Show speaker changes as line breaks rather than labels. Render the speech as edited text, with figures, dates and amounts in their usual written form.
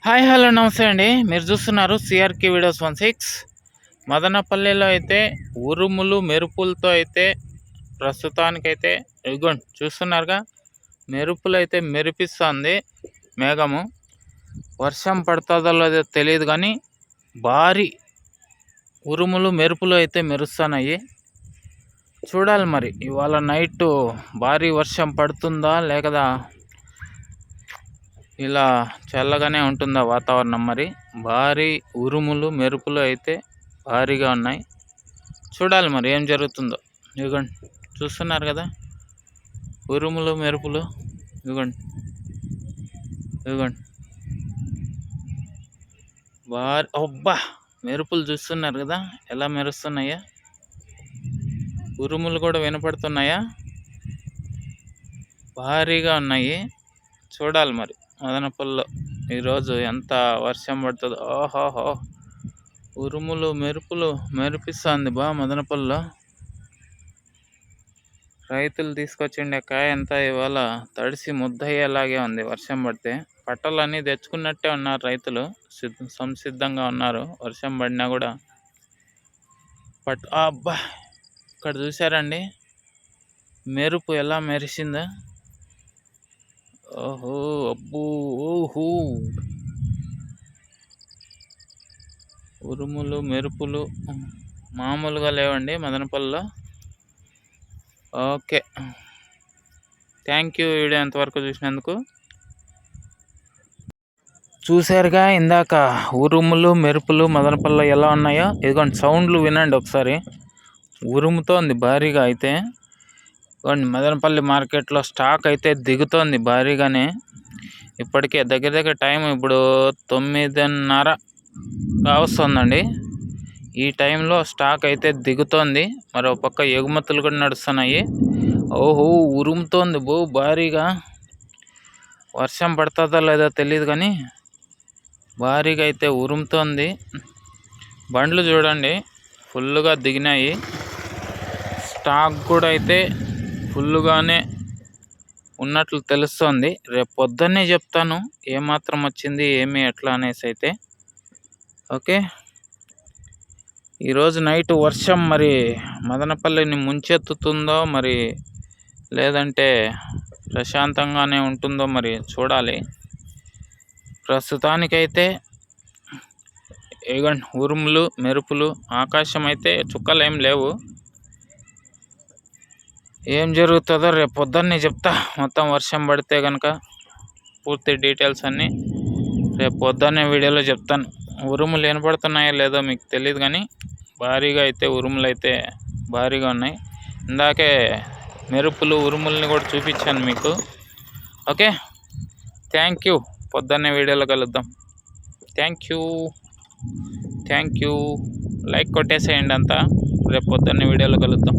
Hi hello నమస్తే అండి. మీరు చూస్తున్నారు సిఆర్కే వీడియోస్ 16. మదనపల్లిలో అయితే ఉరుములు మెరుపులతో అయితే ప్రస్తుతానికైతే ఇదిగోండి చూస్తున్నారుగా, మెరుపులు అయితే మెరిపిస్తుంది మేఘము. వర్షం పడుతుందో లేదో తెలియదు కానీ భారీ ఉరుములు మెరుపులు అయితే మెరుస్తున్నాయి. చూడాలి మరి ఇవాళ నైట్ భారీ వర్షం పడుతుందా లేకదా ఇలా చల్లగానే ఉంటుందా వాతావరణం. మరి భారీ ఉరుములు మెరుపులు అయితే భారీగా ఉన్నాయి. చూడాలి మరి ఏం జరుగుతుందో. ఇదిగోండి చూస్తున్నారు కదా, ఉరుములు మెరుపులు. ఇదిగోండి ఇదిగోండి భారీ అబ్బా మెరుపులు చూస్తున్నారు కదా ఎలా మెరుస్తున్నాయా. ఉరుములు కూడా వినపడుతున్నాయా, భారీగా ఉన్నాయి. చూడాలి మరి మదనపల్లిలో ఈరోజు ఎంత వర్షం పడుతుందో. ఓహోహో ఉరుములు మెరుపులు మెరిపిస్తుంది మదనపల్లిలో. రైతులు తీసుకొచ్చిండే కాయ అంతా ఇవాళ తడిసి ముద్దయ్యేలాగే ఉంది. వర్షం పడితే పట్టలన్నీ తెచ్చుకున్నట్టే ఉన్నారు రైతులు, సంసిద్ధంగా ఉన్నారు. వర్షం పడినా కూడా అబ్బా ఇక్కడ చూసారండి మెరుపు ఎలా మెరిసిందా. ఓహో అబ్బో ఓహో ఉరుములు మెరుపులు మామూలుగా లేవండి మదనపల్లిలో. ఓకే, థ్యాంక్ యూ వీడియో ఎంతవరకు చూసినందుకు. చూశారుగా ఇందాక ఉరుములు మెరుపులు మదనపల్లిలో ఎలా ఉన్నాయో. ఇదిగోండి సౌండ్లు వినండి ఒకసారి. ఉరుముతోంది భారీగా అయితే. మదనపల్లి మార్కెట్లో స్టాక్ అయితే దిగుతోంది భారీగానే. ఇప్పటికే దగ్గర దగ్గర టైం ఇప్పుడు 9:30 కావస్తుందండి. ఈ టైంలో స్టాక్ అయితే దిగుతోంది. మరో పక్క ఎగుమతులు కూడా నడుస్తున్నాయి. ఓహో ఉరుముతోంది భారీగా. వర్షం పడుతుందో లేదో తెలియదు కానీ భారీగా అయితే ఉరుముతోంది. బండ్లు చూడండి ఫుల్గా దిగినాయి. స్టాక్ కూడా అయితే ఫుల్గానే ఉన్నట్లు తెలుస్తోంది. రేపు పొద్దున్నే చెప్తాను ఏమాత్రం వచ్చింది ఏమి ఎట్లా అనేసి అయితే. ఓకే, ఈరోజు నైట్ వర్షం మరి మదనపల్లిని ముంచెత్తుతుందో మరి లేదంటే ప్రశాంతంగానే ఉంటుందో మరి చూడాలి. ప్రస్తుతానికైతే ఏగండి ఉరుములు మెరుపులు, ఆకాశం అయితే చుక్కలేం లేవు. ఏం జరుగుతుందో రేపు పొద్దున్నే చెప్తా. మొత్తం వర్షం పడితే కనుక పూర్తి డీటెయిల్స్ అన్నీ రేపు పొద్దున్నే వీడియోలో చెప్తాను. ఉరుములు వినపడుతున్నాయో లేదో మీకు తెలియదు కానీ భారీగా అయితే ఉరుములు అయితే భారీగా ఉన్నాయి. ఇందాకే మెరుపులు ఉరుముల్ని కూడా చూపించాను మీకు. Okay, thank you. పొద్దున్నే వీడియోలో కలుద్దాం. Thank you. లైక్ కొట్టేసేయండి అంతా. రేపు పొద్దున్నే వీడియోలో కలుద్దాం.